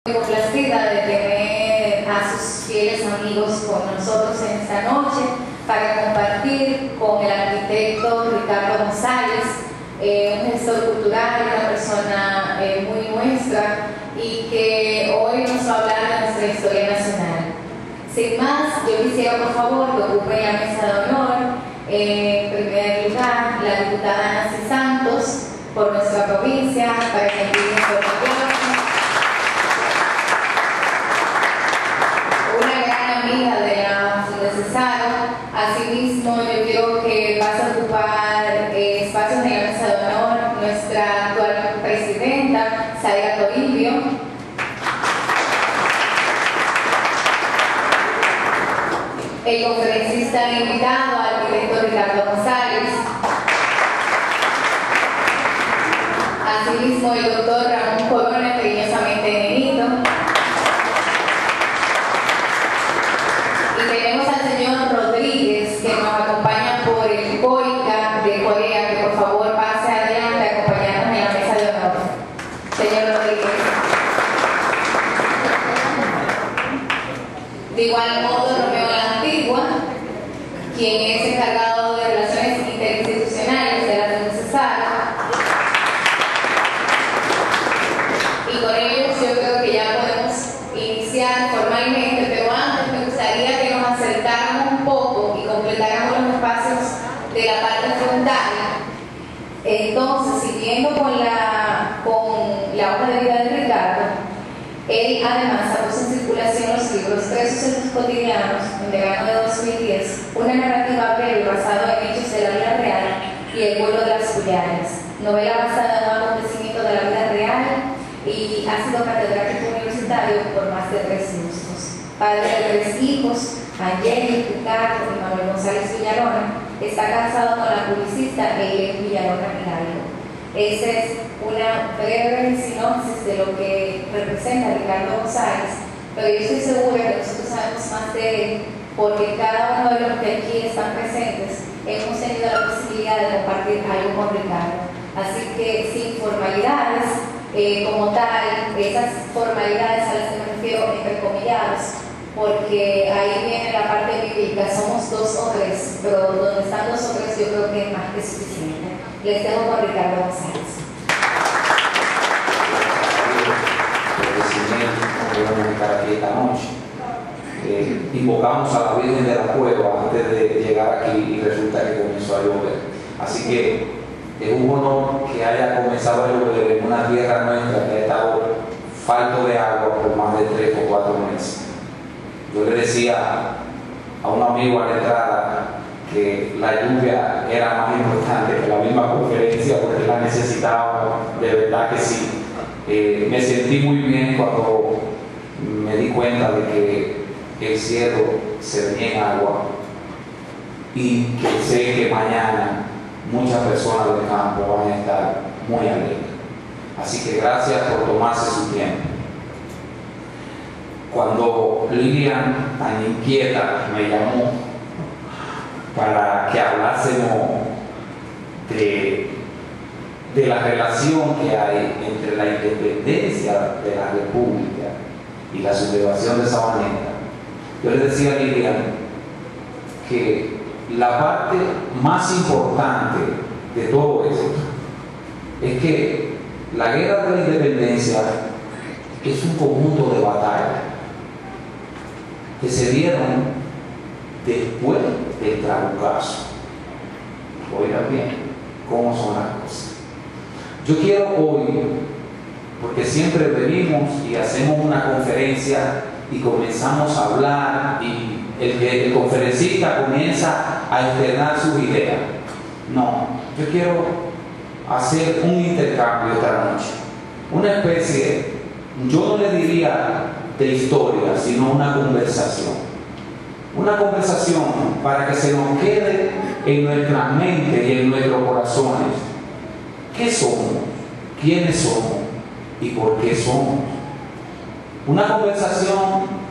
Muy complacida de tener a sus fieles amigos con nosotros en esta noche para compartir con el arquitecto Ricardo González, un gestor cultural, una persona muy nuestra y que hoy nos va a hablar de nuestra historia nacional. Sin más, yo quisiera por favor que ocupe la mesa de honor, en primer lugar, la diputada Nancy Santos por nuestra provincia, para que empiece por favor. Amiga de la Fundación Cesaro. Asimismo, yo quiero que pase a ocupar espacios en la mesa de honor nuestra actual presidenta, Zaira Toribio. El conferencista invitado, arquitecto Ricardo González. Asimismo, el doctor Ramón Corona, cariñosamente nenito. Tenemos al señor Rodríguez, que nos acompaña por el COICA de Corea, que por favor pase adelante a acompañarnos en la mesa de honor. Señor Rodríguez. De igual modo, Romeo La Antigua, quien es encargado de Relaciones Interinstitucionales de la Fundación Cesaro. Y con ellos yo creo que ya podemos iniciar formalmente, pero antes me gustaría que nos acercáramos un poco y completáramos los espacios de la parte frontal. Entonces, siguiendo con la hoja de vida de Ricardo, él además ha puesto en circulación los libros Tres sucesos cotidianos, en verano de 2010, una narrativa breve basada en hechos de la vida real y el vuelo de las Guyanas, novela basada en un acontecimiento de la vida real, y ha sido catedrático universitario por más de 3 lustros. Padre de 3 hijos, Angeli, Ricardo y Manuel González Villalona, está casado con la publicista Eileen Villalona Hidalgo. Esa es una breve sinopsis de lo que representa Ricardo González, pero yo estoy segura que nosotros sabemos más de él porque cada uno de los que aquí están presentes hemos tenido la posibilidad de compartir algo con Ricardo. Así que sin formalidades, como tal, esas formalidades a las que me refiero entrecomilladas, porque ahí viene la parte bíblica, somos 2 o 3, pero donde están 2 o 3 yo creo que es más que suficiente. Les dejo con Ricardo González. Podemos estar aquí esta noche. Invocamos a la Virgen de la Cueva antes de llegar aquí y resulta que comenzó a llover. Así que es un honor que haya comenzado a llover en una tierra nuestra que ha estado falto de agua por más de 3 o 4 meses. Yo le decía a un amigo a la entrada que la lluvia era más importante que la misma conferencia porque la necesitaba, de verdad que sí. Me sentí muy bien cuando me di cuenta de que el cielo se venía en agua y que sé que mañana muchas personas del campo van a estar muy alegres. Así que gracias por tomarse su tiempo. Cuando Lilian, tan inquieta, me llamó para que hablásemos de la relación que hay entre la independencia de la República y la sublevación de Sabaneta, yo le decía a Lilian que la parte más importante de todo esto es que la guerra de la independencia es un conjunto de batallas que se dieron después del Trabucazo. Oigan bien cómo son las cosas. Yo quiero hoy, porque siempre venimos y hacemos una conferencia y comenzamos a hablar y el conferencista comienza a externar sus ideas. No, yo quiero hacer un intercambio esta noche, una especie, yo no le diría de historia, sino una conversación para que se nos quede en nuestra mente y en nuestros corazones qué somos, quiénes somos y por qué somos. Una conversación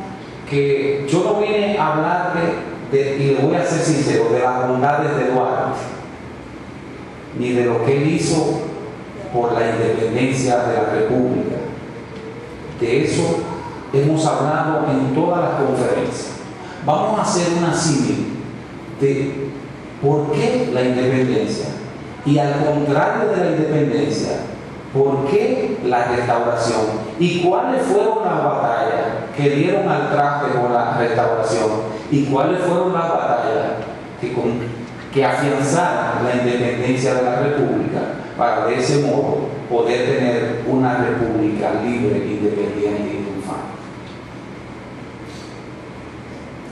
que yo no vine a hablar y le voy a ser sincero, de las bondades de Duarte, ni de lo que él hizo por la independencia de la República, De eso hemos hablado en todas las conferencias. Vamos a hacer una símil de por qué la independencia y, al contrario de la independencia, por qué la restauración y cuáles fueron las batallas que dieron al traste con la restauración y cuáles fueron las batallas que afianzaron la independencia de la república para de ese modo poder tener una república libre, independiente y triunfante.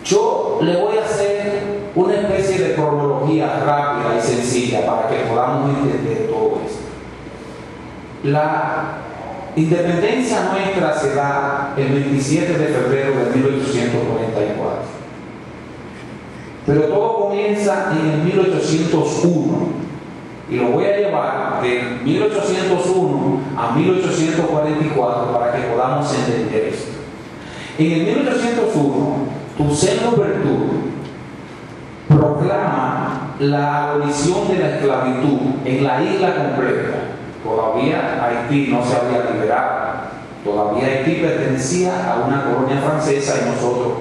Yo le voy a hacer una especie de cronología rápida y sencilla para que podamos entender todo esto. La independencia nuestra se da el 27 de febrero de 1894. Pero todo comienza en el 1801 y lo voy a llevar de 1801 a 1844 para que podamos entender esto. En el 1801, Toussaint Louverture proclama la abolición de la esclavitud en la isla completa. Todavía Haití no se había liberado. Todavía Haití pertenecía a una colonia francesa y nosotros,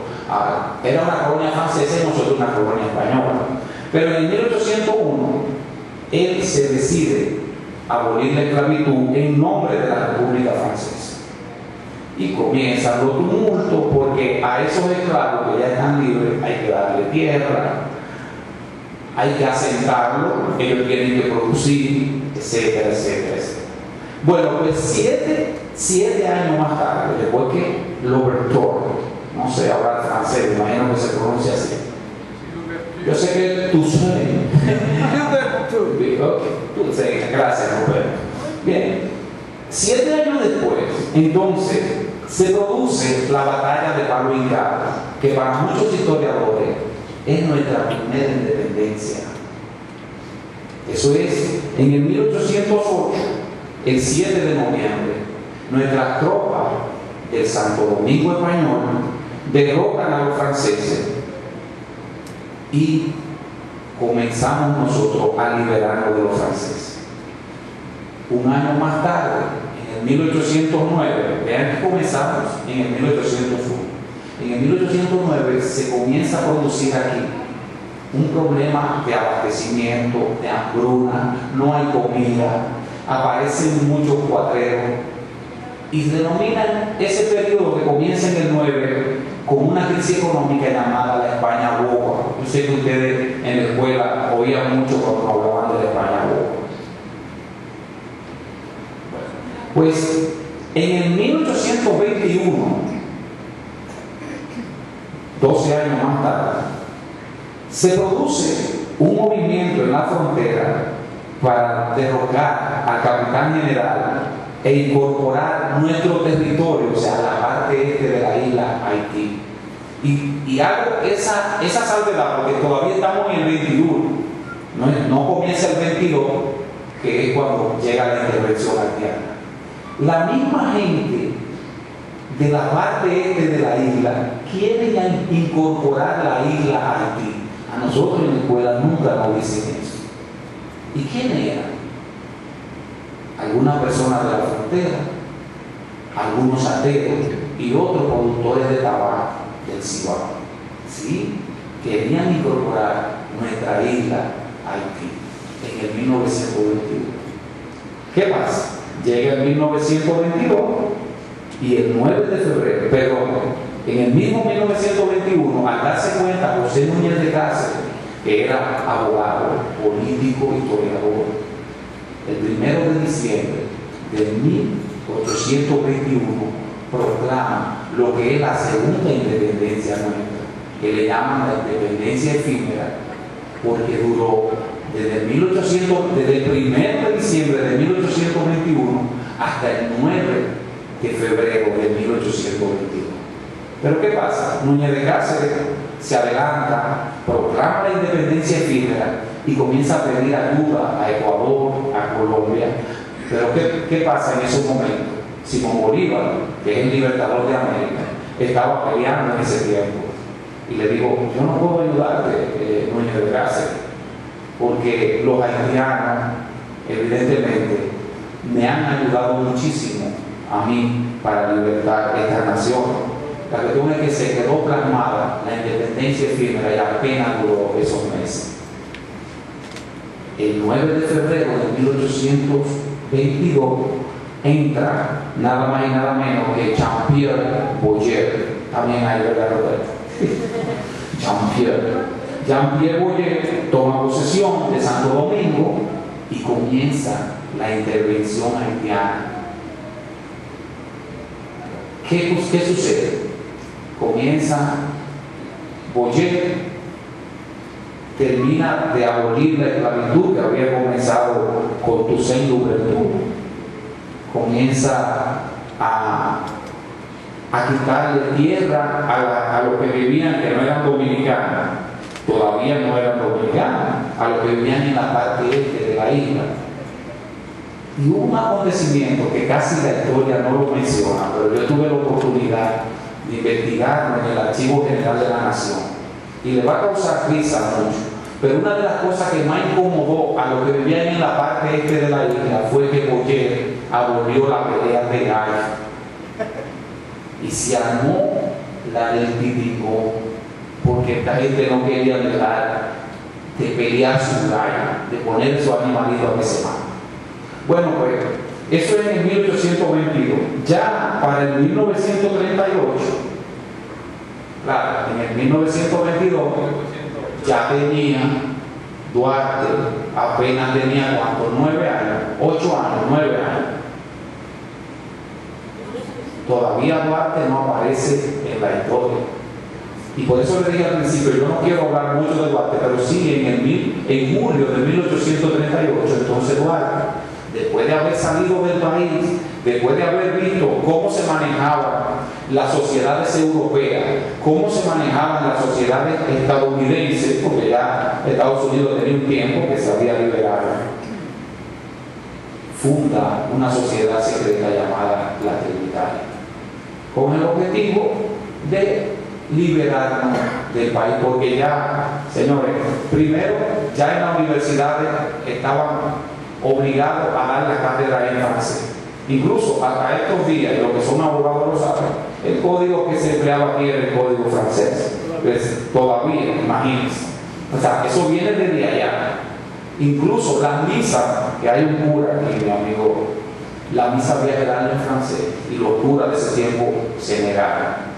era una colonia francesa y nosotros una colonia española. Pero en 1801, él se decide abolir la esclavitud en nombre de la República Francesa. Y comienzan los tumultos porque a esos esclavos que ya están libres hay que darle tierra, hay que asentarlos, ellos tienen que producir, etcétera, etcétera, etcétera. Bueno, pues siete años más tarde, después que Louverture, no sé hablar francés, imagino que se pronuncia así. Yo sé que Toussaint. Gracias, Roberto. Bien, 7 años después, entonces, se produce la batalla de Palo Hincado, que para muchos historiadores es nuestra primera independencia. Eso es, en el 1808, el 7 de noviembre, nuestras tropas del Santo Domingo Español derrotan a los franceses y comenzamos nosotros a liberarnos de los franceses. Un año más tarde, en el 1809, vean que comenzamos en el 1801. En el 1809 se comienza a producir aquí un problema de abastecimiento, de hambruna, no hay comida, aparecen muchos cuatreros y denominan ese periodo que comienza en el 9 como una crisis económica llamada la España boba. Yo sé que ustedes en la escuela oían mucho cuando hablaban de la España boba. Pues en el 1821, 12 años más tarde, se produce un movimiento en la frontera para derrocar al capitán general e incorporar nuestro territorio, o sea, la parte este de la isla Haití. Y hago esa salvedad porque todavía estamos en el 21, no comienza el 22, que es cuando llega la intervención haitiana. La misma gente de la parte este de la isla quiere incorporar la isla a Haití. A nosotros en la escuela nunca nos dicen eso. ¿Y quién era? Algunas personas de la frontera, algunos ateos y otros productores de tabaco del Cibao. ¿Sí? Querían incorporar nuestra isla a Haití en el 1921. ¿Qué pasa? Llega el 1922 y el 9 de febrero, pero en el mismo 1921, al darse cuenta José Núñez de Cáceres, que era abogado, político, historiador, el 1 de diciembre de 1821 proclama lo que es la segunda independencia nuestra, que le llaman la independencia efímera, porque duró desde el 1 de diciembre de 1821 hasta el 9 de febrero de 1822. Pero ¿qué pasa? Núñez de Cáceres se adelanta, proclama la independencia efímera y comienza a pedir ayuda a Ecuador, a Colombia. Pero ¿qué pasa en esos momentos? Simón Bolívar, que es el libertador de América, estaba peleando en ese tiempo. Y le digo, yo no puedo ayudarte, Núñez de Cáceres, porque los haitianos, evidentemente, me han ayudado muchísimo a mí para libertar esta nación. La cuestión es que se quedó plasmada la independencia efímera y apenas duró esos meses. El 9 de febrero de 1822 entra nada más y nada menos que Jean-Pierre Boyer. También hay, ¿verdad, Roberto? Jean-Pierre Boyer toma posesión de Santo Domingo y comienza la intervención haitiana. ¿Qué sucede? Comienza Boyer, termina de abolir la esclavitud que había comenzado con Toussaint Louverture, comienza a quitarle tierra a los que vivían, que no eran dominicanos, todavía no eran dominicanos, a los que vivían en la parte este de la isla. Y hubo un acontecimiento que casi la historia no lo menciona, pero yo tuve la oportunidad de investigarlo en el Archivo General de la Nación, y le va a causar risa mucho, pero una de las cosas que más incomodó a los que vivían en la parte este de la isla fue que Boyer abolió la pelea de gallo y se armó la del titicón, porque esta gente no quería dejar de pelear su gallo, de poner su animalito a que se mata. Bueno, pues eso es en 1822. Ya para el 1938, claro, en el 1922 ya tenía Duarte, apenas tenía ¿cuánto? 9 años, 8 años, 9 años. Todavía Duarte no aparece en la historia. Y por eso le dije al principio, yo no quiero hablar mucho de Duarte, pero sí en julio de 1838, entonces Duarte, después de haber salido del país, después de haber visto cómo se manejaban las sociedades europeas, cómo se manejaban las sociedades estadounidenses, porque ya Estados Unidos tenía un tiempo que se había liberado, funda una sociedad secreta llamada la Trinitaria, con el objetivo de liberarnos del país, porque ya, señores, primero, ya en las universidades estaban obligados a dar la cátedra en francés. Incluso hasta estos días, los que son abogados lo saben, el código que se empleaba aquí era el código francés. Pues, todavía, imagínense. O sea, eso viene desde allá. Incluso las misas, que hay un cura aquí, mi amigo, la misa había que darla en francés y los curas de ese tiempo se negaron.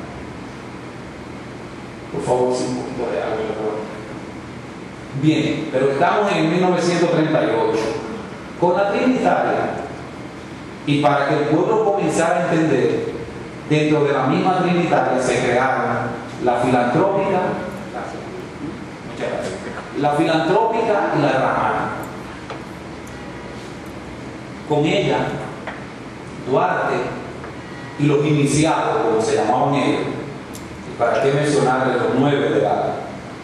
Por favor, sí, un poquito de agua. Bien, pero estamos en 1938. Con la Trinitaria, y para que el pueblo comenzara a entender, dentro de la misma Trinitaria se crearon la filantrópica, y la ramana. Con ella, Duarte y los iniciados, como se llamaban ellos, y para qué mencionarles los 9 de edad,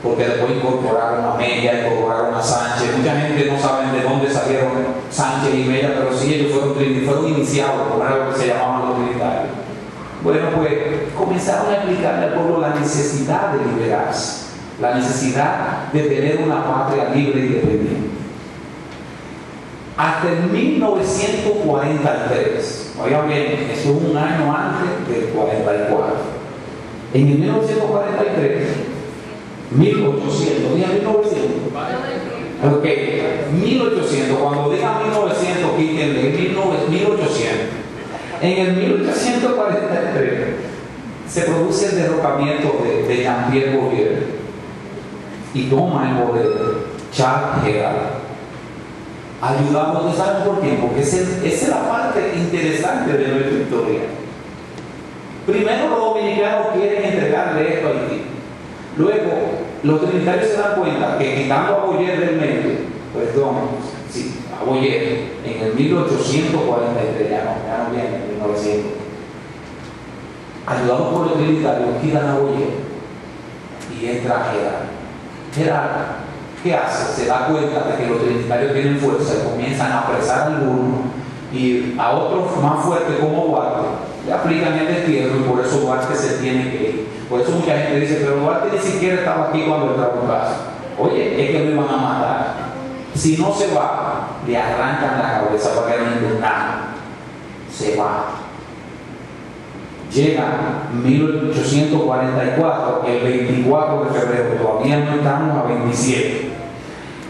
porque después incorporaron a Mella, incorporaron a Sánchez. Mucha gente no sabe de dónde salieron Sánchez y Mella, pero sí ellos fueron iniciados, como era lo que se llamaban los trinitarios. Bueno, pues comenzaron a explicarle al pueblo la necesidad de liberarse, la necesidad de tener una patria libre e independiente. Hasta el 1943, oigan bien, eso es un año antes del 44. En el 1943, 1800, ¿diga 1900? Ok, 1800, cuando diga 1900, quítenle 1800. En el 1843 se produce el derrocamiento de Jean-Pierre Boyer y toma el poder Charles Herald, ayudando, ¿saben por qué? Porque esa es la parte interesante de nuestra historia. Primero los dominicanos quieren entregarle esto a Haití. Luego, los trinitarios se dan cuenta que quitando a Boyer del medio, a Boyer, en el 1843, ya no viene, en 1900, ayudados por los trinitarios, quitan a Boyer y entra Herald. ¿Qué hace? Se da cuenta de que los trinitarios tienen fuerza y comienzan a apresar a algunos y a otros más fuertes como Duarte le aplican el destierro y por eso Duarte se tiene que ir. Por eso mucha gente dice, pero Duarte ni siquiera estaba aquí cuando entraba en casa. Oye, es que lo iban a matar. Si no se va, le arrancan la cabeza para que no intentara. Se va. Llega 1844, el 24 de febrero, todavía no estamos a 27.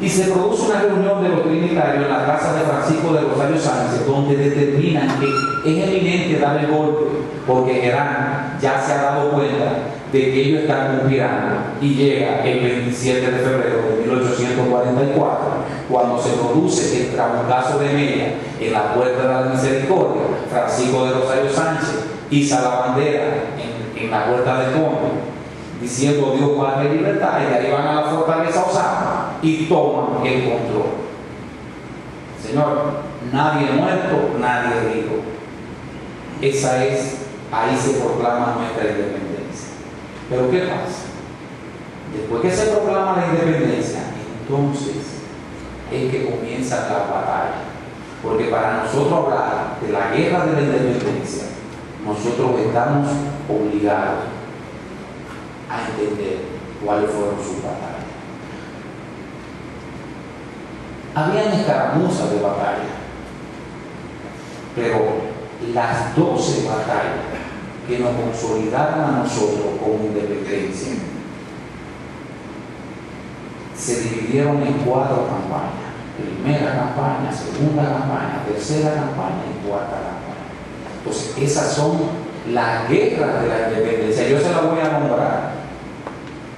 Y se produce una reunión de los trinitarios en la casa de Francisco de Rosario Sánchez, donde determinan que es eminente dar el golpe, porque Gerán ya se ha dado cuenta de que ellos están conspirando, y llega el 27 de febrero de 1844, cuando se produce el trabucazo de Mella en la Puerta de la Misericordia. Francisco de Rosario Sánchez iza la bandera en la Puerta del Conde, diciendo Dios, patria y libertad, y de ahí van a la fortaleza Osama y toman el control. Señor, nadie muerto, nadie herido. Ahí se proclama nuestra independencia. Pero ¿qué pasa? Después que se proclama la independencia, entonces es que comienzan las batallas. Porque para nosotros hablar de la guerra de la independencia, nosotros estamos obligados a entender cuáles fueron sus batallas. Habían escaramuzas de batalla, pero las 12 batallas que nos consolidaron a nosotros como independencia se dividieron en 4 campañas: primera campaña, segunda campaña, tercera campaña y cuarta campaña. Entonces, esas son las guerras de la independencia. Yo se las voy a nombrar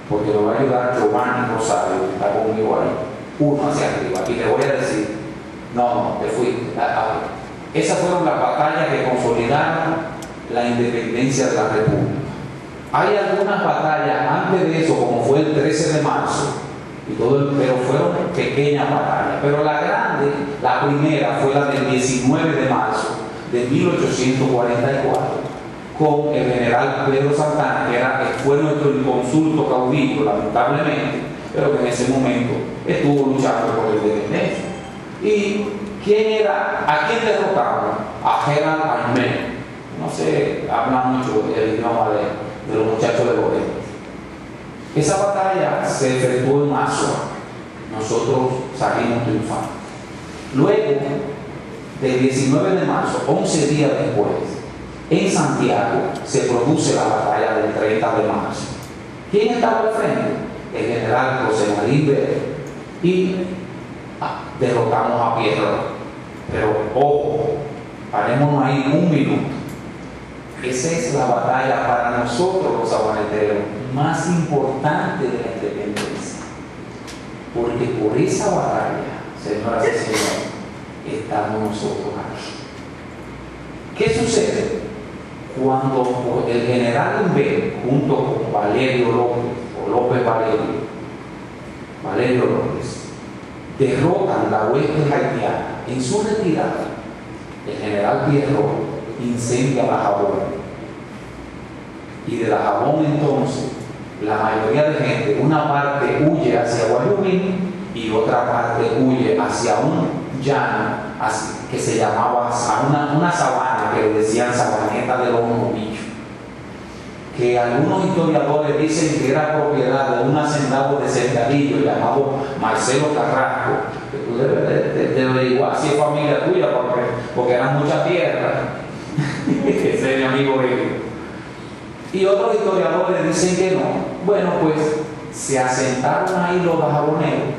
porque me va a ayudar Giovanni Rosario, que está conmigo ahí, uno hacia arriba, y le voy a decir, no, te fuiste. Esas fueron las batallas que consolidaron la independencia de la República. Hay algunas batallas antes de eso, como fue el 13 de marzo, pero fueron pequeñas batallas. Pero la grande, la primera, fue la del 19 de marzo de 1844, con el general Pedro Santana, que fue nuestro inconsulto caudillo, lamentablemente, pero que en ese momento estuvo luchando por la independencia. ¿Y quién era? ¿A quién derrotaron? A Gerald Armé. No sé, habla mucho el idioma de los muchachos de Bodet. Esa batalla se efectuó en marzo. Nosotros salimos triunfantes. Luego, del 19 de marzo, 11 días después, en Santiago se produce la batalla del 30 de marzo. ¿Quién estaba al frente? El general José Marín Vélez. Y derrotamos a Pierro. Pero ojo, parémonos ahí un minuto. Esa es la batalla para nosotros los sabaneteros más importante de la independencia. Porque por esa batalla, señoras y señores, estamos nosotros aquí. ¿Qué sucede? Cuando el general Inver, junto con Valerio López, o López Valerio López, derrotan la hueste haitiana en su retirada, el general Pierro incendia la Jabón, y de la Jabón entonces la mayoría de gente, una parte huye hacia Guayumín y otra parte huye hacia un llano que se llamaba una sabana que le decían Sabaneta de los Novillos, que algunos historiadores dicen que era propiedad de un hacendado de Cercadillo llamado Marcelo Carrasco, que tú debes de averiguar si es familia tuya, porque eran mucha tierra. Ese es mi amigo Elio. Y otros historiadores dicen que no. Bueno, pues se asentaron ahí los jaboneros.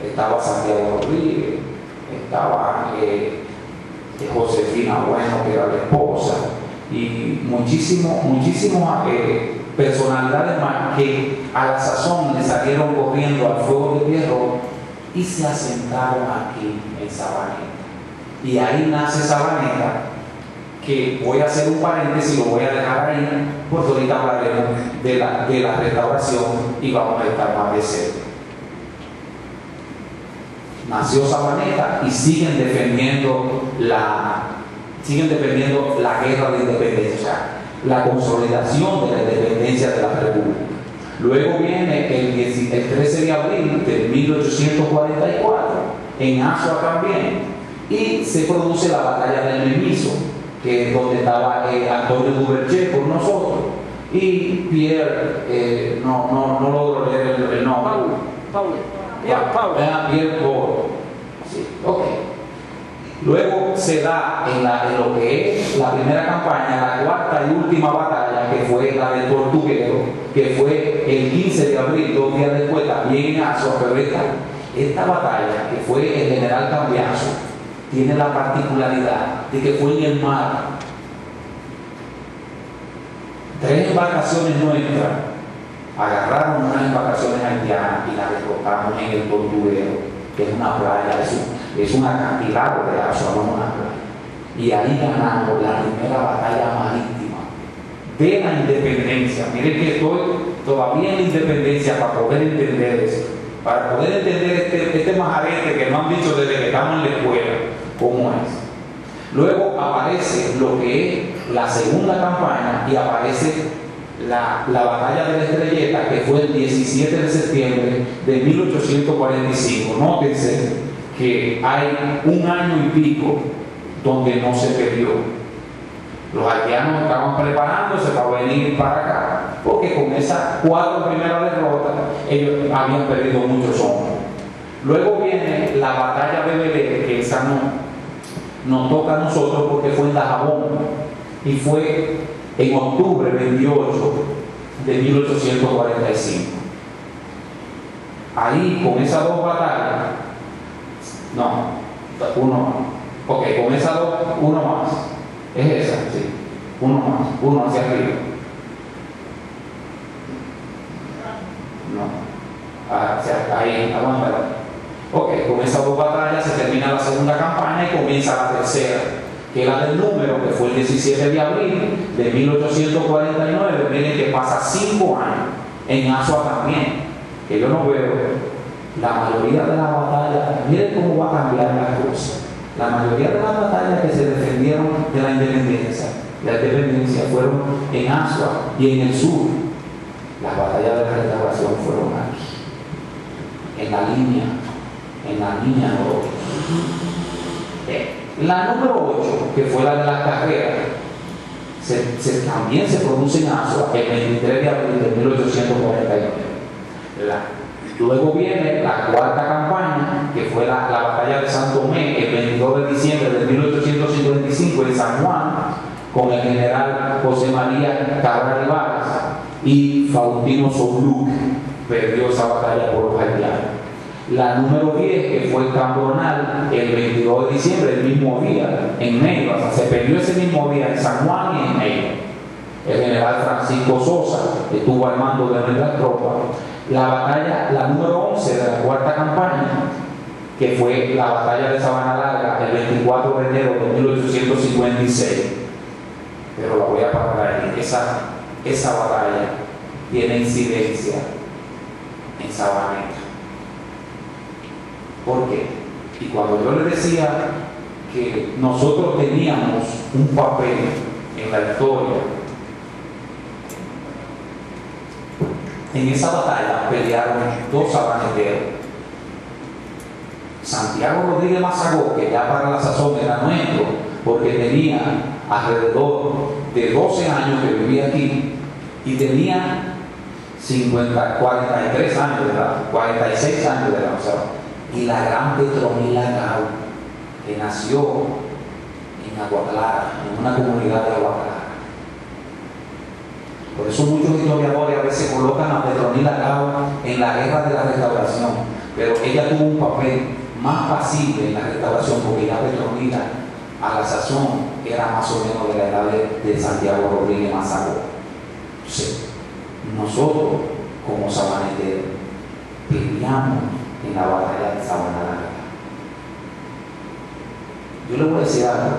Estaba Santiago Rodríguez, estaba Josefina Bueno, que era la esposa, y muchísimas personalidades más que a la sazón le salieron corriendo al fuego de Pierro y se asentaron aquí en Sabaneta. Y ahí nace Sabaneta, que voy a hacer un paréntesis, lo voy a dejar ahí, porque ahorita hablaremos de la restauración y vamos a estar más de cerca. Nació Sabaneta y siguen defendiendo la guerra de independencia, o sea, la consolidación de la independencia de la República. Luego viene el 13 de abril de 1844, en Asua también, y se produce la batalla del Memiso, que es donde estaba Antonio Duverger por nosotros, y Pierre, no logro leer el nombre. Pierre Paul. Sí, ok. Luego se da en lo que es la primera campaña, la cuarta y última batalla, que fue la de Tortuguero, que fue el 15 de abril, 2 días después, también en Azua. Pero esta batalla, que fue el general Cambiaso, tiene la particularidad de que fue en el mar. 3 embarcaciones nuestras agarraron unas embarcaciones haitianas y las derrotaron en el Tortuguero, que es una playa, es un acantilado de Azua, no una playa. Y ahí ganamos la primera batalla marítima de la independencia. Miren que estoy todavía en la independencia para poder entender eso, para poder entender este majarete que nos han dicho desde que estamos en la escuela, cómo es. Luego aparece lo que es la segunda campaña y aparece la batalla de la Estrelleta, que fue el 17 de septiembre de 1845. Nótense que hay 1 año y pico donde no se peleó. Los haitianos estaban preparándose para venir para acá, porque con esas 4 primeras derrotas ellos habían perdido muchos hombres. Luego viene la batalla de Belén, que esa nos toca a nosotros porque fue en Dajabón y fue en octubre 28 de 1845. Ahí, con esas 2 batallas, uno más. Ok, con esas 2, uno más. Es esa, sí. Uno más, uno hacia arriba. No. Ahí, aguántala. Ok, con esas 2 batallas se termina la segunda campaña y comienza la tercera, que era del número, que fue el 17 de abril de 1849. Miren que pasa 5 años en Azua también, que yo no veo la mayoría de las batallas. Miren cómo va a cambiar la cosa. La mayoría de las batallas que se defendieron de la independencia fueron en Azua y en el sur. Las batallas de la restauración fueron aquí, en la línea norte. La número 8, que fue la de las carreras, también se produce en Azua el 23 de abril de 1849. Luego viene la cuarta campaña, que fue la batalla de San Tomé, el 22 de diciembre de 1855 en San Juan, con el general José María Cabral Ibarra, y Faustino Sobluc perdió esa batalla por los haitianos. La número 10, que fue el Cambronal, el 22 de diciembre, el mismo día, en Neiva. O sea, se perdió ese mismo día en San Juan y en Neiva. El general Francisco Sosa estuvo al mando de nuestras tropas. La batalla, la número 11 de la cuarta campaña, que fue la batalla de Sabana Larga, el 24 de enero de 1856. Pero la voy a parar ahí. Esa batalla tiene incidencia en Sabaneta. ¿Por qué? Y cuando yo le decía que nosotros teníamos un papel en la historia, en esa batalla pelearon 2 sabaneteros. Santiago Rodríguez Mazagó, que ya para la sazón era nuestro, porque tenía alrededor de 12 años que vivía aquí y tenía 43 años de edad, 46 años de edad, o sea, y la gran Petronila Gau, que nació en Agua Clara, en una comunidad de Agua Clara. Por eso muchos historiadores a veces colocan a Petronila Gau en la guerra de la restauración, pero ella tuvo un papel más pasible en la restauración, porque ya Petronila a la sazón era más o menos de la edad de Santiago Rodríguez Mazagó. Entonces, nosotros como sabaneteros peleamos en la batalla de Sabana Larga. Yo le voy a decir algo,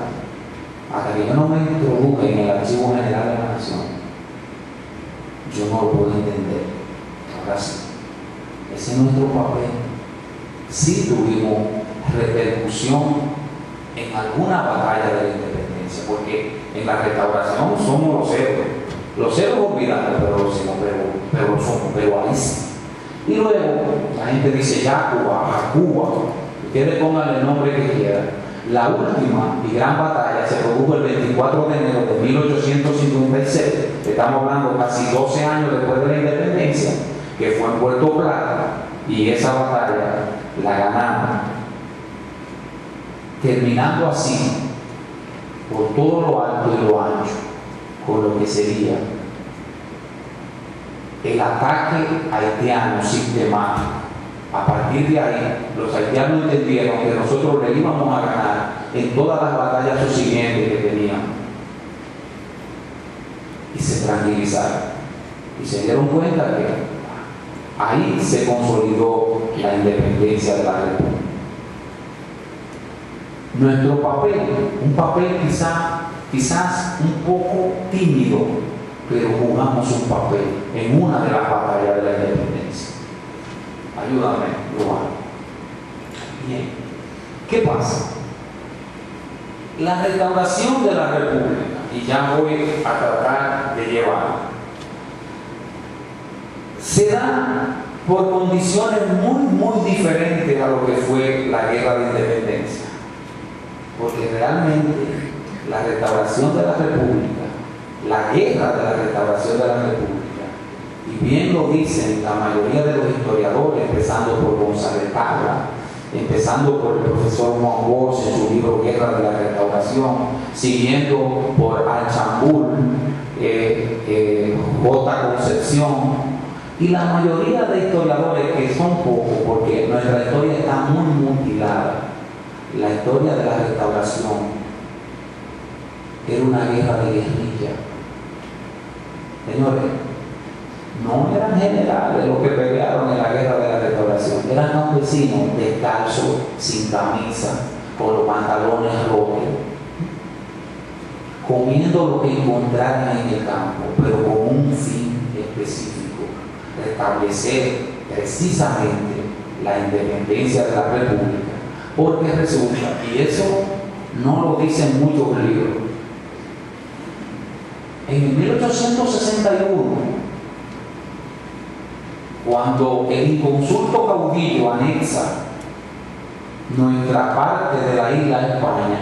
hasta que yo no me introduje en el Archivo General de la Nación, yo no lo puedo entender. Ahora sí, ese es nuestro papel. Sí tuvimos repercusión en alguna batalla de la independencia, porque en la restauración somos los héroes olvidados, pero ahí sí. Y luego la gente dice ya a Cuba, ustedes pongan el nombre que quieran. La última y gran batalla se produjo el 24 de enero de 1856, estamos hablando casi 12 años después de la independencia, que fue en Puerto Plata, y esa batalla la ganamos terminando así por todo lo alto y lo ancho con lo que sería el ataque haitiano sistemático. A partir de ahí, los haitianos entendieron que nosotros le íbamos a ganar en todas las batallas subsiguientes que teníamos, y se tranquilizaron y se dieron cuenta que ahí se consolidó la independencia de la República. Nuestro papel, un papel quizás un poco tímido, pero jugamos un papel en una de las batallas de la independencia. Ayúdame, Luan. Bien, ¿qué pasa? La restauración de la República, y ya voy a tratar de llevarla, se da por condiciones muy diferentes a lo que fue la guerra de independencia. Porque realmente la restauración de la República, la guerra de la restauración de la República, y bien lo dicen la mayoría de los historiadores, empezando por González Tabla, empezando por el profesor Juan Bosch en su libro Guerra de la Restauración, siguiendo por Archambul, J. Concepción, y la mayoría de historiadores, que son pocos, porque nuestra historia está muy mutilada. La historia de la restauración era una guerra de guerrilla. Señores, no eran generales los que pelearon en la guerra de la restauración, eran campesinos descalzos, sin camisa, con los pantalones rotos, comiendo lo que encontraran en el campo, pero con un fin específico: restablecer precisamente la independencia de la República. Porque resulta, y eso no lo dicen muchos libros, en 1861, cuando el inconsulto caudillo anexa nuestra parte de la isla de España,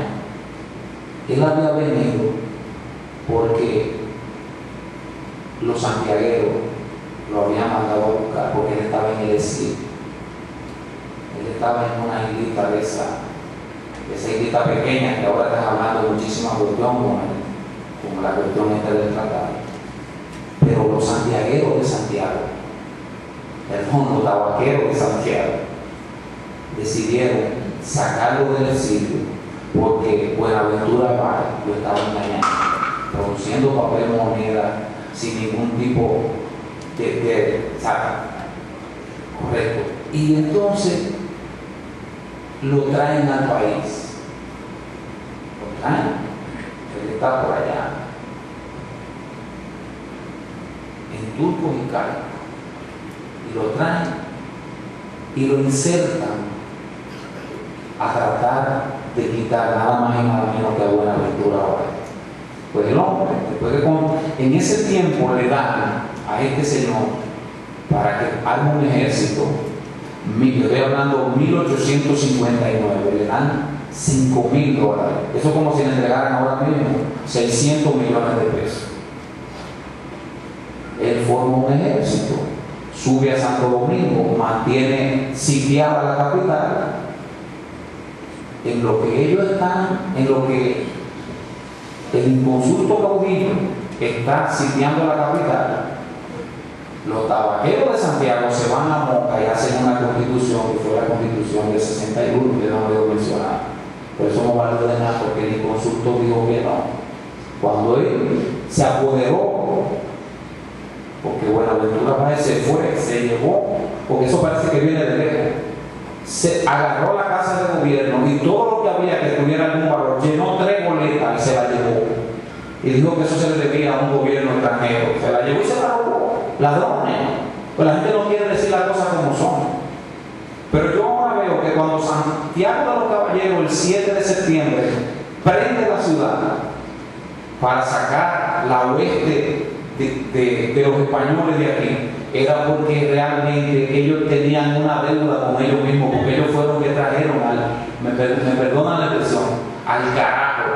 él había venido porque los santiagueros lo habían mandado a buscar, porque él estaba en el exilio. Él estaba en una islita de esa islita pequeña, que ahora están hablando de muchísima cuestión, como la cuestión esta del tratado. Pero los santiagueros de Santiago, los tabaqueros de Santiago, decidieron sacarlo del exilio porque Buenaventura Páez lo estaba engañando, produciendo papel moneda sin ningún tipo de correcto. Y entonces lo traen al país. Lo traen. Él está por allá, en turcos y caicos. Y lo traen y lo insertan a tratar de quitar nada más y nada menos que a Buenaventura Páez. Pues el hombre, después de en ese tiempo le dan a este señor, para que arme un ejército, yo estoy hablando de 1859, le dan $5,000. Eso es como si le entregaran ahora mismo 600 millones de pesos. Él forma un ejército, sube a Santo Domingo, mantiene sitiada la capital. En lo que ellos están, en lo que el inconsulto caudillo está sitiando la capital, los tabaqueros de Santiago se van a Moca y hacen una constitución, que fue la constitución del 61, que no lo he mencionado. Por eso no vale de nada, porque el inconsulto dijo que no. Cuando él se apoderó, porque Buenaventura Páez se fue, se llevó, porque eso parece que viene de lejos, se agarró la casa de gobierno y todo lo que había que tuviera algún valor, llenó 3 boletas y se la llevó. Y dijo que eso se le debía a un gobierno extranjero. Se la llevó y se la robó. Ladrones. Pues la gente no quiere decir las cosas como son. Pero yo ahora veo que cuando Santiago de los Caballeros, el 7 de septiembre, prende la ciudad para sacar la oeste de los españoles de aquí, era porque realmente ellos tenían una deuda con ellos mismos, porque ellos fueron que trajeron me perdonan la expresión, al carajo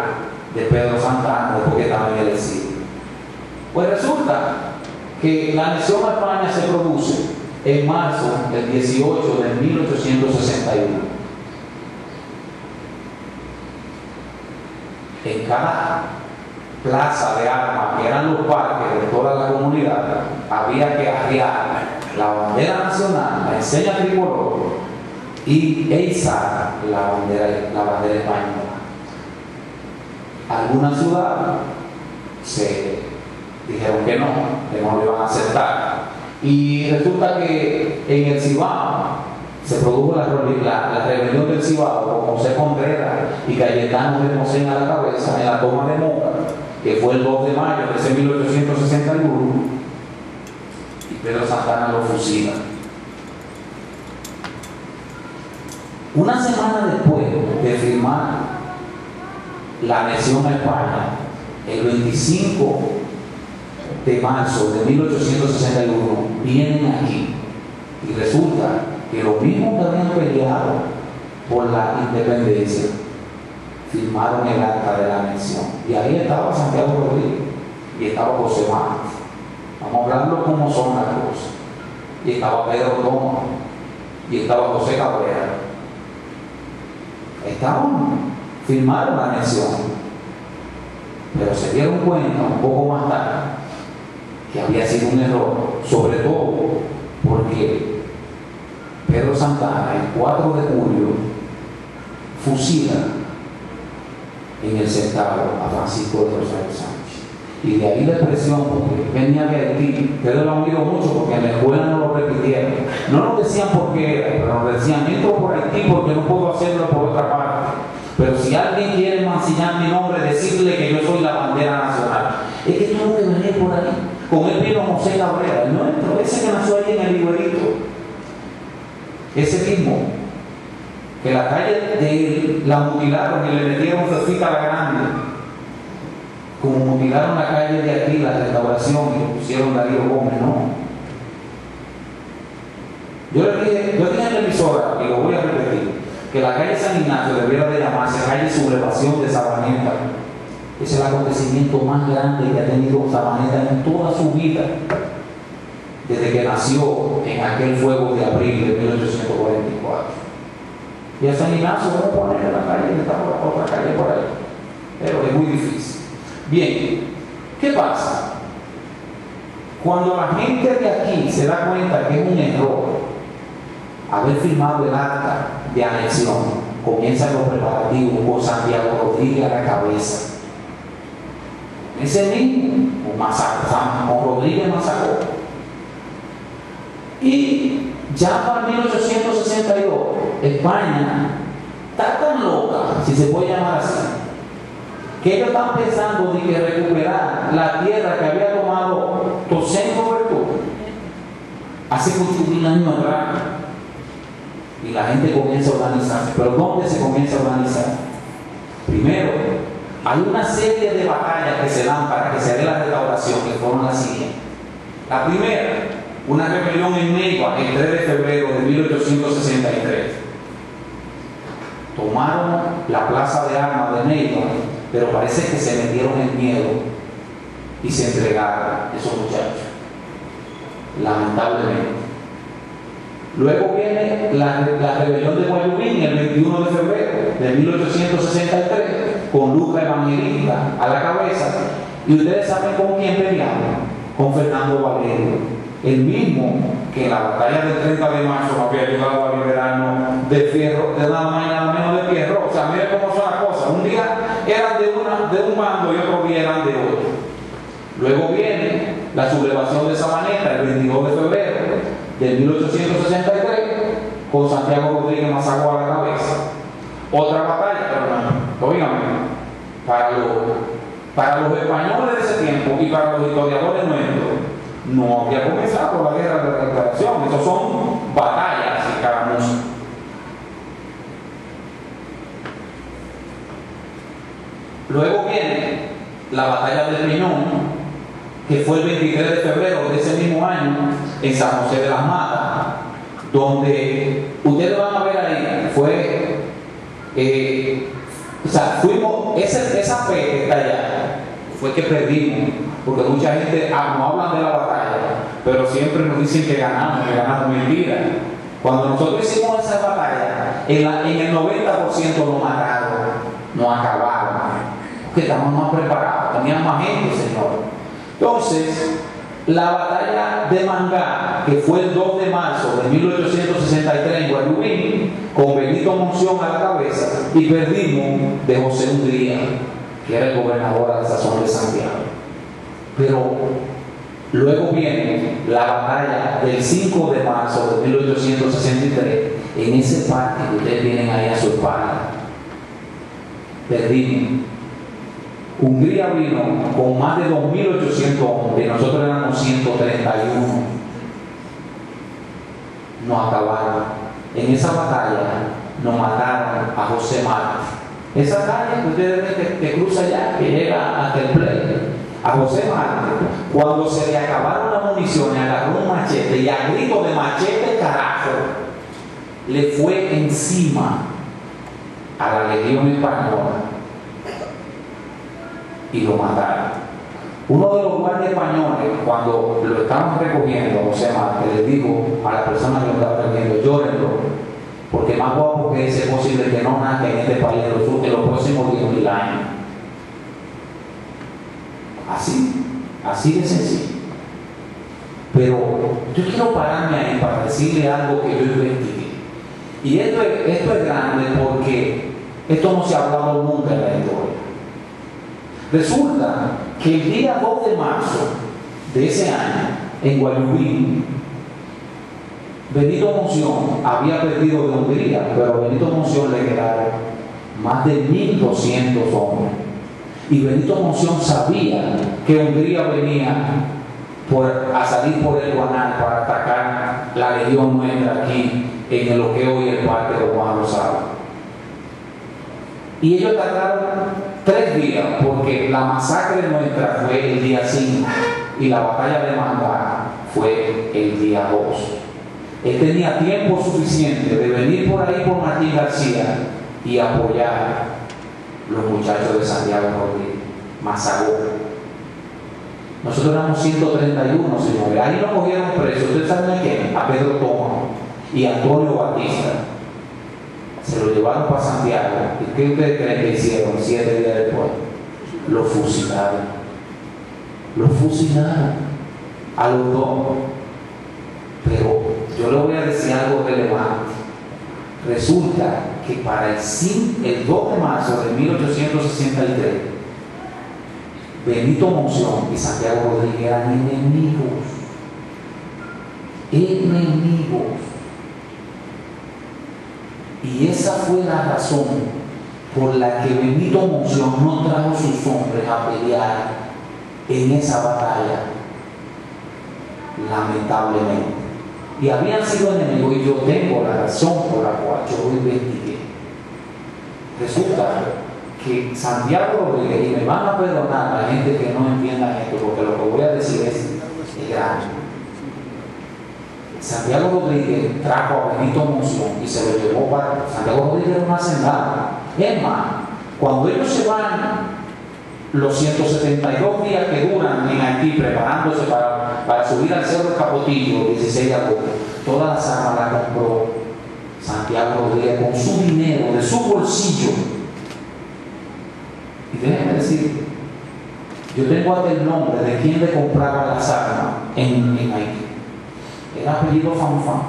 de Pedro Santana, porque estaba en el exilio. Pues resulta que la anexión a España se produce en marzo del 18 de 1861. en cada plaza de armas, que eran los parques de toda la comunidad, había que arriar la bandera nacional, la enseña tricolor e izar la bandera española. Algunas ciudades se dijeron que no lo iban a aceptar. Y resulta que en el Cibao se produjo la rebelión del Cibao con José Contreras y Cayetano de Mosén a la cabeza en la toma de Moca, que fue el 2 de mayo de ese 1861, y Pedro Santana lo fusila. Una semana después de firmar la anexión a España, el 25 de marzo de 1861, vienen aquí y resulta que los mismos que habían peleado por la independencia firmaron el acta de la anexión. Y ahí estaba Santiago Rodríguez y estaba José Márquez. Vamos a hablarlo como son las cosas. Y estaba Pedro Toma y estaba José Cabrera. Firmaron la anexión, pero se dieron cuenta un poco más tarde que había sido un error, sobre todo porque Pedro Santana, el 4 de julio, fusila en el Centauro a Francisco de Rosario Sánchez. Y de ahí la expresión, porque venía de Haití. Ustedes lo han oído mucho porque en la escuela no lo repitieron. No nos decían por qué era, pero nos decían, entro por Haití porque no puedo hacerlo por otra parte. Pero si alguien quiere mancillar mi nombre, decirle que yo soy la bandera nacional, es que tengo que venir por ahí. Con él vino José Cabrera, el nuestro, ese que nació ahí en el Iguerito. Ese mismo, que la calle de él la mutilaron y le metieron Fefita la Grande. Como mutilaron la calle de aquí, la Restauración, y le pusieron Darío Gómez, no. Yo dije en la emisora, y lo voy a repetir, que la calle San Ignacio debiera de llamarse calle Sublevación de Sabaneta. Es el acontecimiento más grande que ha tenido Sabaneta en toda su vida, desde que nació en aquel fuego de abril de 1844. Y a San Ignacio vamos a poner en la calle, está por otra calle por ahí, pero es muy difícil. Bien, ¿qué pasa? Cuando la gente de aquí se da cuenta que es un error haber firmado el acta de anexión, comienzan los preparativos con Santiago Rodríguez a la cabeza. Ese mismo, con Rodríguez masacró. Y ya para 1862, España está tan loca, si se puede llamar así, que ellos están pensando de que recuperar la tierra que había tomado Tosén Roberto hace muchos años atrás. Y la gente comienza a organizarse. ¿Pero dónde se comienza a organizar? Primero, hay una serie de batallas que se dan para que se dé la restauración, que fueron las siguientes. La primera, una rebelión en Neiva el 3 de febrero de 1863. Tomaron la plaza de armas de Neiva, pero parece que se metieron en miedo y se entregaron esos muchachos, lamentablemente. Luego viene la rebelión de Guayubín el 21 de febrero de 1863, con Lucas Evangelista a la cabeza. Y ustedes saben con quién pelearon: con Fernando Valerio, el mismo que en la batalla del 30 de marzo había ayudado a liberarnos de Fierro, de nada más y nada menos de Fierro. O sea, miren cómo son las cosas. Un día eran de un bando y otro día eran de otro. Luego viene la sublevación de Sabaneta el 22 de febrero de 1863, con Santiago Rodríguez Mazagua a la cabeza. Otra batalla, pero oígame, para los españoles de ese tiempo y para los historiadores nuestros, no había comenzado la guerra de la recuperación. Esas son batallas y caramuzas. Luego viene la batalla del Peñón, que fue el 23 de febrero de ese mismo año en San José de las Matas, donde ustedes van a ver ahí, fuimos, esa fe que está allá, fue que perdimos, porque mucha gente no hablan de la batalla, pero siempre nos dicen que ganamos mentira. Cuando nosotros hicimos esa batalla, en el 90% nos mataron, nos acabaron. porque estaban más preparados, tenían más gente, Señor. Entonces, la batalla de Mangá, que fue el 2 de marzo de 1863 en Guayubín, con Benito Monción a la cabeza, y perdimos de José Hungría, que era el gobernador a la sazón de Santiago. Pero luego viene la batalla del 5 de marzo de 1863, en ese parque que ustedes tienen ahí a su espalda. Perdimos. Hungría vino con más de 2.800 hombres y nosotros éramos 131. Nos acabaron. En esa batalla nos mataron a José Mártir. Esa calle que ustedes ven que cruza allá, que llega hasta el play. A José Mártir, cuando se le acabaron las municiones, agarró un machete y a grito de machete carajo, le fue encima a la Legión Española y lo mataron. Uno de los guardias españoles, cuando lo estaban recogiendo, José Mártir, le dijo a la persona que lo estaba recogiendo: llórenlo, porque más guapo que es posible que no nazca en este país en los próximos 10.000 años. Así de sencillo. Pero yo quiero pararme ahí para decirle algo que yo investigué. Y esto es grande porque esto no se ha hablado nunca en la historia. Resulta que el día 2 de marzo de ese año, en Guayubín, Benito Monción había perdido de Hungría, pero a Benito Monción le quedaron más de 1.200 hombres. Y Benito Monción sabía que Hungría venía a salir por el Guanal para atacar la legión nuestra aquí en lo que hoy es el Parque de Juan Rosado. Y ellos tardaron 3 días, porque la masacre nuestra fue el día 5 y la batalla de Mangá fue el día 2. Él tenía tiempo suficiente de venir por ahí por Martín García y apoyar los muchachos de Santiago Rodríguez, Mazagó. Nosotros éramos 131, señores. Ahí nos cogieron presos. ¿Ustedes saben a quién? A Pedro Toma y a Antonio Batista. Se lo llevaron para Santiago. ¿Y qué ustedes creen que hicieron 7 días después? Lo fusilaron. Lo fusilaron a los dos. Pero yo le voy a decir algo relevante. Resulta que para el 2 de marzo de 1863, Benito Monción y Santiago Rodríguez eran enemigos. Y esa fue la razón por la que Benito Monción no trajo sus hombres a pelear en esa batalla, lamentablemente. Y habían sido enemigos, y yo tengo la razón por la cual yo lo investigué. Resulta que Santiago Rodríguez, y me van a perdonar la gente que no entienda esto, porque lo que voy a decir es grande. Santiago Rodríguez trajo a Benito Monción y se lo llevó para... Santiago Rodríguez era una hacendado. Es más, cuando ellos se van, los 172 días que duran en Haití preparándose para subir al Cerro Capotillo, 16 de agosto, todas las armas las compró Santiago Rodríguez con su dinero, de su bolsillo. Y déjenme decir, yo tengo hasta el nombre de quien le compraba las armas en Haití. Era apellido Fanfan.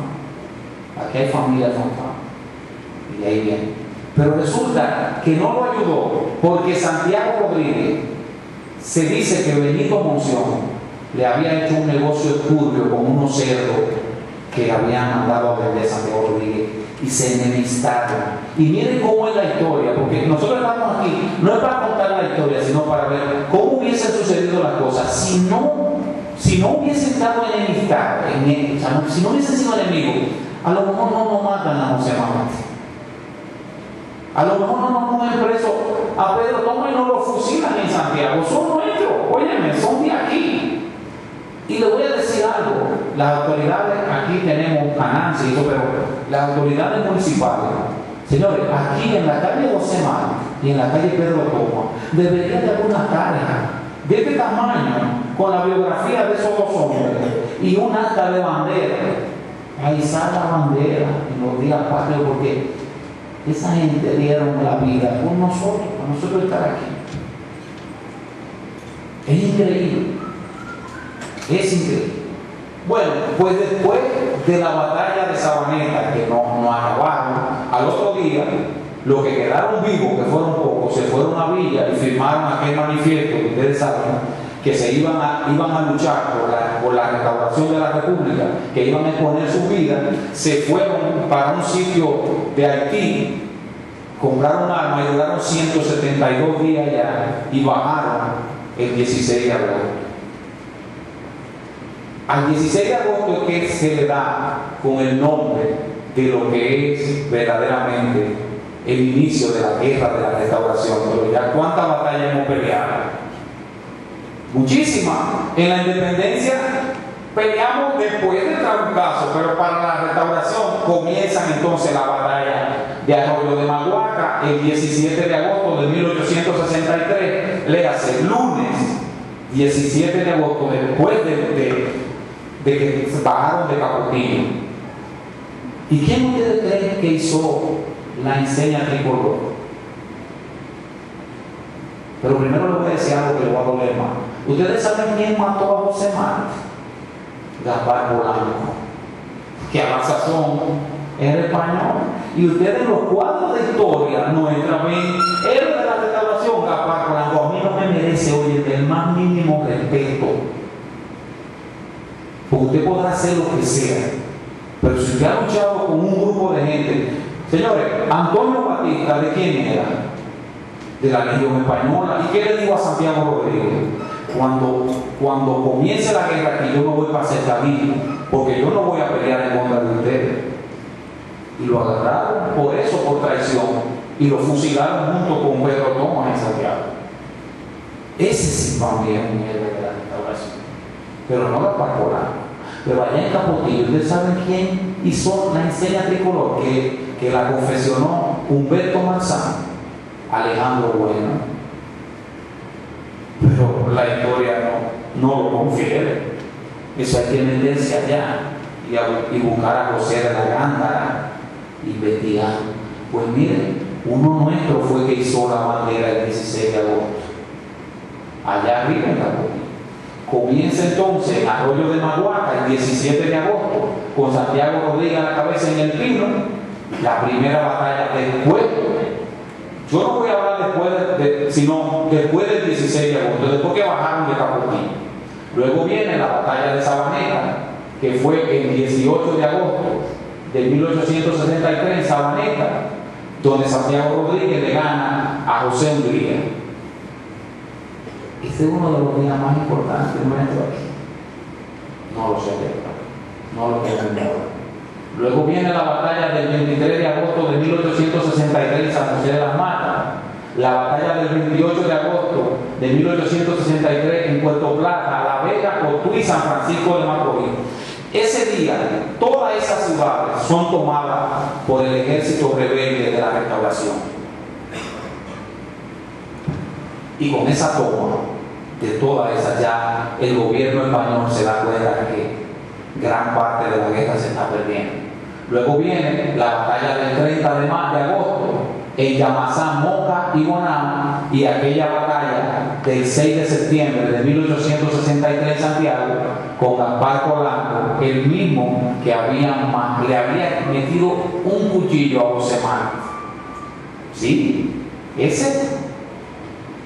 Aquí hay familia Fanfan. Y de ahí viene. Pero resulta que no lo ayudó, porque Santiago Rodríguez se dice que Benito Monción le había hecho un negocio turbio con unos cerdos que habían mandado a vender Santiago Rodríguez y se enemistaron. Y miren cómo es la historia, porque nosotros estamos aquí no es para contar la historia, sino para ver cómo hubiesen sucedido las cosas si no hubiesen estado enemistados, si no hubiesen sido enemigos. A lo mejor no matan a José Mártir. A lo mejor no ponen preso a Pedro Toma y no lo fusilan en Santiago. Son nuestros, óyeme, son de aquí. Y le voy a decir algo, las autoridades, aquí tenemos ganancias y eso, pero las autoridades municipales, señores, aquí en la calle José Mártir y en la calle Pedro Toma, debería de haber una carga de este tamaño, con la biografía de esos 2 hombres y un acta de bandera, a izar la bandera en los días patrios, porque esa gente dieron la vida por nosotros, para nosotros estar aquí. Es increíble. Es increíble. Bueno, pues después de la batalla de Sabaneta, que no acabaron, al otro día, los que quedaron vivos, que fueron pocos, se fueron a Villa y firmaron aquel manifiesto que ustedes saben, que se iban a luchar por la restauración de la República, que iban a exponer su vida. Se fueron para un sitio de Haití, compraron armas y duraron 172 días allá y bajaron el 16 de agosto. Al 16 de agosto es que se le da con el nombre de lo que es verdaderamente el inicio de la guerra de la restauración. Pero ya cuántas batallas hemos peleado. Muchísimas. En la independencia peleamos después de Trabucazo, pero para la restauración comienzan entonces la batalla de Arroyo de Maguaca el 17 de agosto de 1863. Léase, lunes 17 de agosto, después de que bajaron de Capotillo. ¿Y quién ustedes creen que hizo la enseña tricolor? Pero primero les voy a decir algo que le va a doler más. ¿Ustedes saben quién mató a José Márquez? Gaspar Polanco, que a la sazón era español. Y ustedes en los cuadros de historia nuestra ven, héroe de la restauración, Gaspar Polanco. A mí no me merece, oye, el más mínimo respeto. Porque usted podrá hacer lo que sea, pero si usted ha luchado con un grupo de gente, señores, Antonio Batista, ¿de quién era? De la Legión Española. ¿Y qué le digo a Santiago Rodríguez? Cuando comience la guerra, que yo no voy para Cercadillo, porque yo no voy a pelear en contra de ustedes. Y lo agarraron por eso, por traición, y lo fusilaron junto con Pedro Tomás en Santiago. Ese sí también es un héroe de la restauración, pero no la Polanco. Pero allá en Capotillo, ¿ustedes saben quién hizo la enseña tricolor? Que la confesionó Humberto Manzano, Alejandro Bueno. Pero la historia no lo confiere. Eso hay que meterse allá y buscar a José de la Gándara, investigar. Pues miren, uno nuestro fue que hizo la bandera el 16 de agosto, allá arriba en Capotillo. Comienza entonces en Arroyo de Maguaca el 17 de agosto, con Santiago Rodríguez a la cabeza en el Pino, la primera batalla después. Yo no voy a hablar después sino después del 16 de agosto, después que bajaron de Capotillo. Luego viene la batalla de Sabaneta, que fue el 18 de agosto de 1863 en Sabaneta, donde Santiago Rodríguez le gana a José Hungría. Este es uno de los días más importantes nuestros aquí. No lo sé, no lo tengo. Luego viene la batalla del 23 de agosto de 1863 en San José de las Matas, la batalla del 28 de agosto de 1863 en Puerto Plata, La Vega, Cotuí y San Francisco de Macorís. Ese día, todas esas ciudades son tomadas por el ejército rebelde de la restauración. Y con esa toma de todas esas, ya el gobierno español se da cuenta que gran parte de la guerra se está perdiendo. Luego viene la batalla del 30 de agosto en Yamasá, Moca y Bonao, y aquella batalla del 6 de septiembre de 1863 en Santiago con Gaspar Polanco, el mismo que le había metido un cuchillo a José Márquez. ¿Sí? Ese.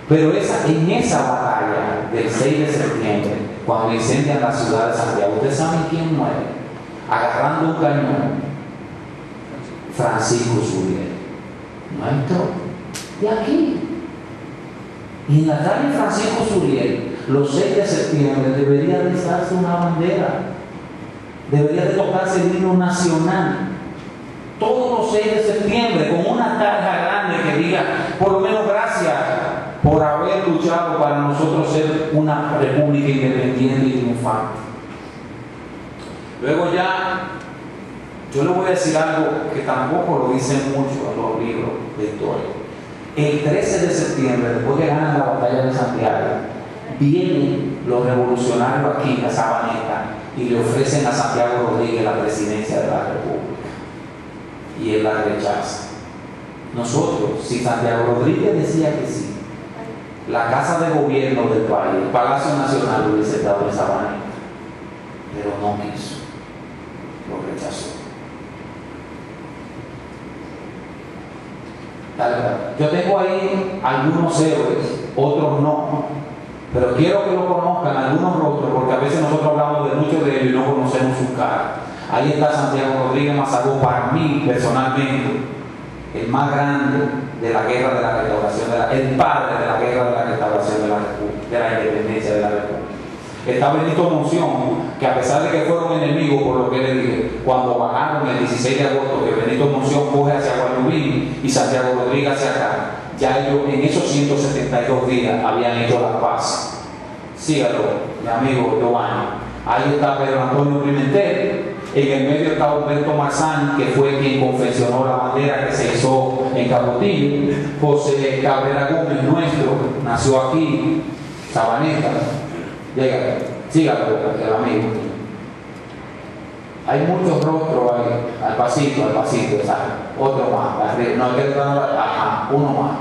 Pero en esa batalla del 6 de septiembre, cuando incendian la ciudad de Santiago, ¿ustedes saben quién muere? Agarrando un cañón, Francisco Zuriel, nuestro de aquí. Y en la calle Francisco Zuriel, los 6 de septiembre, debería de estarse una bandera, debería de tocarse el himno nacional. Todos los 6 de septiembre, con una tarja grande que diga, por lo menos gracias por haber luchado para nosotros ser una república independiente y triunfante. Luego ya, yo le voy a decir algo que tampoco lo dicen mucho en los libros de historia. El 13 de septiembre, después que ganan la batalla de Santiago, vienen los revolucionarios aquí a Sabaneta y le ofrecen a Santiago Rodríguez la presidencia de la República. Y él la rechaza. Nosotros, si Santiago Rodríguez decía que sí, la casa de gobierno del país, el Palacio Nacional, hubiese estado en Sabaneta, pero no quiso, lo rechazó. Yo tengo ahí algunos héroes, otros no, pero quiero que lo conozcan, algunos rostros, porque a veces nosotros hablamos de muchos de ellos y no conocemos su cara. Ahí está Santiago Rodríguez Mazagó, para mí personalmente, el más grande de la guerra de la restauración, el padre de la guerra de la restauración de la República, de la independencia de la República. Está Benito Monción, que a pesar de que fueron enemigos, por lo que le dije, cuando bajaron el 16 de agosto, que Benito Monción coge hacia Guayubín y Santiago Rodríguez hacia acá, ya ellos en esos 172 días habían hecho la paz. Sígalo, mi amigo Giovanni. Ahí está Pedro Antonio Pimentel, en el medio está Humberto Marzán, que fue quien confeccionó la bandera que se hizo en Capotillo. José Cabrera Gómez, nuestro, nació aquí, Sabaneta. Llega, sígalo, el amigo. Hay muchos rostros ahí, al pasito, ¿sabes? Otro más, arriba, no, uno más.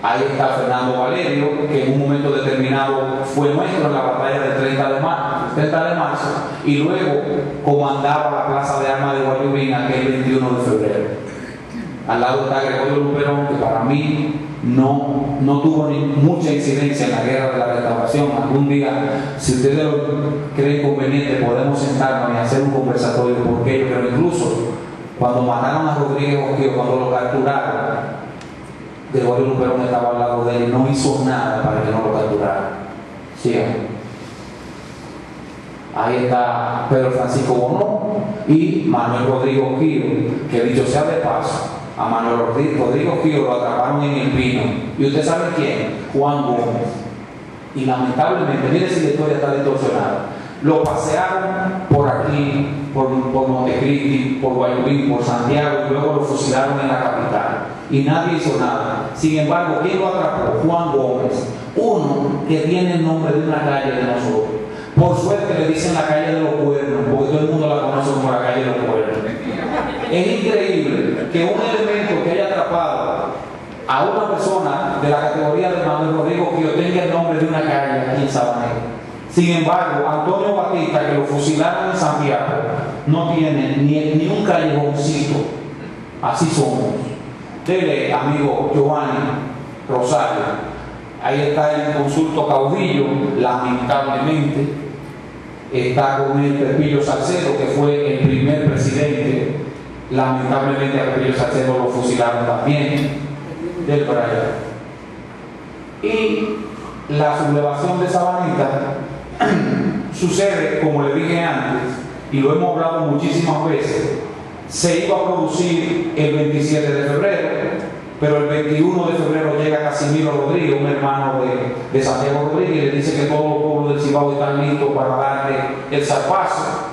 Ahí está Fernando Valerio, que en un momento determinado fue nuestro en la batalla del 30 de marzo, y luego comandaba la plaza de armas de Guayubín aquel 21 de febrero. Al lado está Gregorio Luperón, que para mí no tuvo mucha incidencia en la guerra de la restauración. Algún día, si ustedes lo creen conveniente, podemos sentarnos y hacer un conversatorio, porque yo creo incluso cuando mataron a Rodríguez Oquío, cuando lo capturaron, Gregorio Luperón estaba al lado de él y no hizo nada para que no lo capturaran. Sí. Ahí está Pedro Francisco Bonó y Manuel Rodríguez Oquío, que dicho sea de paso, a Manuel Rodríguez Oquío lo atraparon en el Pino. ¿Y usted sabe quién? Juan Gómez. Y lamentablemente, mire si la historia está distorsionada, lo pasearon por aquí, por Montecristi, por Guayubín, por Santiago, y luego lo fusilaron en la capital. Y nadie hizo nada. Sin embargo, ¿quién lo atrapó? Juan Gómez, uno que tiene el nombre de una calle de nosotros. Por suerte le dicen la calle de los Cuernos, porque todo el mundo la conoce como la calle de los Cuernos. Es increíble que un elemento que haya atrapado a una persona de la categoría de Manuel Rodríguez que tenga el nombre de una calle aquí en Sabaneta. Sin embargo, Antonio Batista, que lo fusilaron en Santiago, no tiene ni un callejoncito. Así somos. Dele, amigo Giovanni Rosario. Ahí está el consulto Caudillo, lamentablemente. Está con el Pepillo Salcedo, que fue el primer presidente. Lamentablemente a Pepillo Salcedo lo fusilaron también. Del para allá. Y la sublevación de Sabaneta sucede, como le dije antes, y lo hemos hablado muchísimas veces, se iba a producir el 27 de febrero, pero el 21 de febrero llega Casimiro Rodríguez, un hermano de Santiago Rodríguez, y le dice que todos los pueblos del Cibao están listos para darle el zarpazo.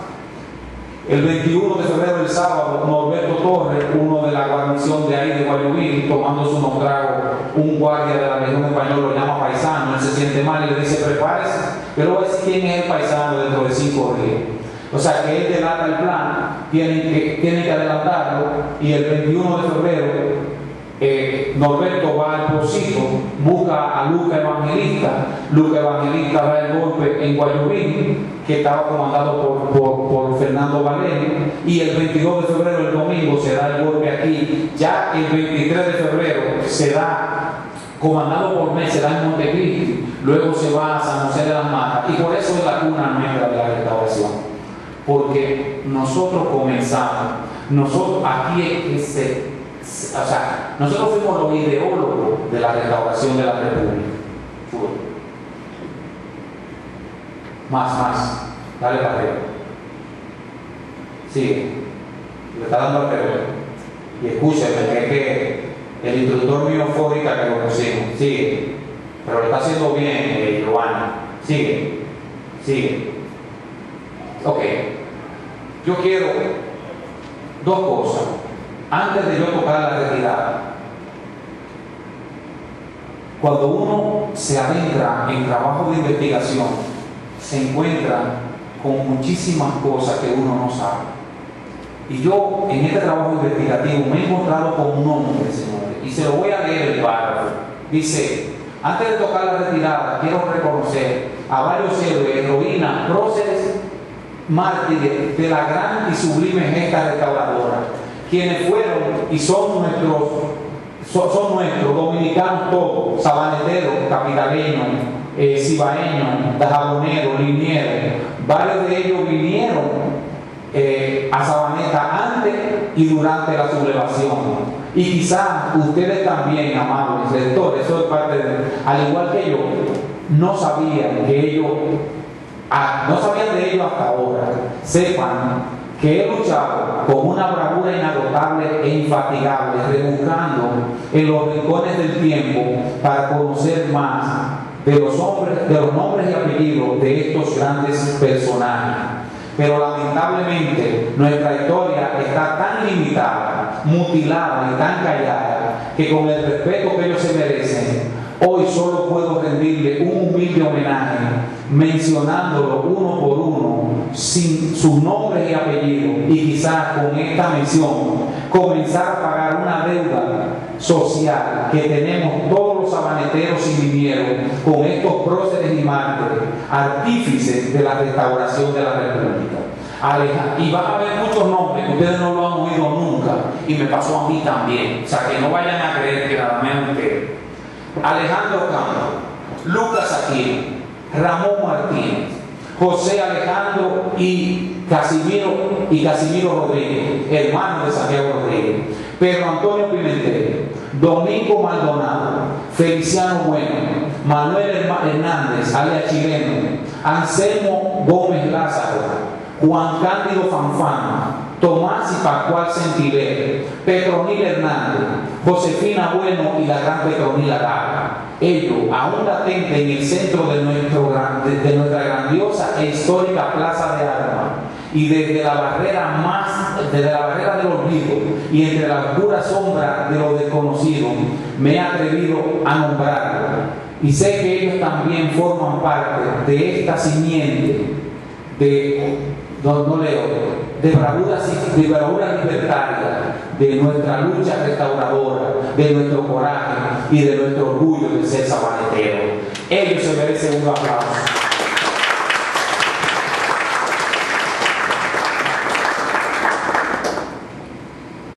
El 21 de febrero, el sábado, Norberto Torres, uno de la guarnición de ahí de Guayubín, tomándose unos tragos, un guardia de la región española lo llama paisano, él se siente mal y le dice prepárese, pero voy a decir quién es el paisano dentro de 5 días. O sea que él delata el plan, tienen que adelantarlo, y el 21 de febrero Norberto va al Pocito, busca a Luca Evangelista da el golpe en Guayubín, que estaba comandado por Fernando Valerio, y el 22 de febrero, el domingo, se da el golpe aquí. Ya el 23 de febrero se da, comandado por Mé, se da en Montecristi, luego se va a San José de las Matas, y por eso es la cuna nuestra de la restauración, porque nosotros comenzamos, nosotros aquí nosotros fuimos los ideólogos de la restauración de la República. Más, dale para arriba. Sigue, le está dando al revés. Y escúcheme, que el instructor mío fue ahorita que lo pusimos. Sigue, pero lo está haciendo bien, Giovanni. Sigue. Ok, yo quiero dos cosas. Antes de yo tocar la retirada, cuando uno se adentra en trabajo de investigación, se encuentra con muchísimas cosas que uno no sabe. Y yo en este trabajo investigativo me he encontrado con un hombre, señores, y se lo voy a leer el párrafo. Dice: Antes de tocar la retirada, quiero reconocer a varios héroes, heroínas, próceres, mártires de la gran y sublime gesta restauradora, quienes fueron y son nuestros dominicanos todos, sabaneteros, capitaleños, cibaeños, dajaboneros, linieros. Varios de ellos vinieron a Sabaneta antes y durante la sublevación. Y quizás ustedes también, amables lectores, eso es parte de, al igual que yo, no sabían de ellos hasta ahora. Sepan que he luchado con una bravura inagotable e infatigable, rebuscando en los rincones del tiempo para conocer más de los nombres y apellidos de estos grandes personajes. Pero lamentablemente nuestra historia está tan limitada, mutilada y tan callada, que con el respeto que ellos se merecen, hoy solo puedo rendirle un humilde homenaje, mencionándolo uno por uno, sin sus nombres y apellidos, y quizás con esta mención comenzar a pagar una deuda social que tenemos todos los sabaneteros y vinieros con estos próceres y mártires, artífices de la restauración de la República. Y van a haber muchos nombres que ustedes no lo han oído nunca, y me pasó a mí también, o sea que no vayan a creer que nada más ustedes. Alejandro Campos, Lucas Aquino, Ramón Martínez, José Alejandro y Casimiro Rodríguez, hermano de Santiago Rodríguez, Pedro Antonio Pimentel, Domingo Maldonado, Feliciano Bueno, Manuel Hernández, alias Chileno, Anselmo Gómez Lázaro, Juan Cándido Fanfán, Tomás y Pascual Sentinel, Petronil Hernández, Josefina Bueno y la gran Petronil Araga. Ellos, aún latentes en el centro de nuestra grandiosa e histórica Plaza de Armas, y desde la barrera del olvido y entre la oscura sombra de lo desconocido, me he atrevido a nombrarlo. Y sé que ellos también forman parte de esta simiente de bravura libertaria, de nuestra lucha restauradora, de nuestro coraje y de nuestro orgullo de ser sabanetero. Ellos se merecen un aplauso.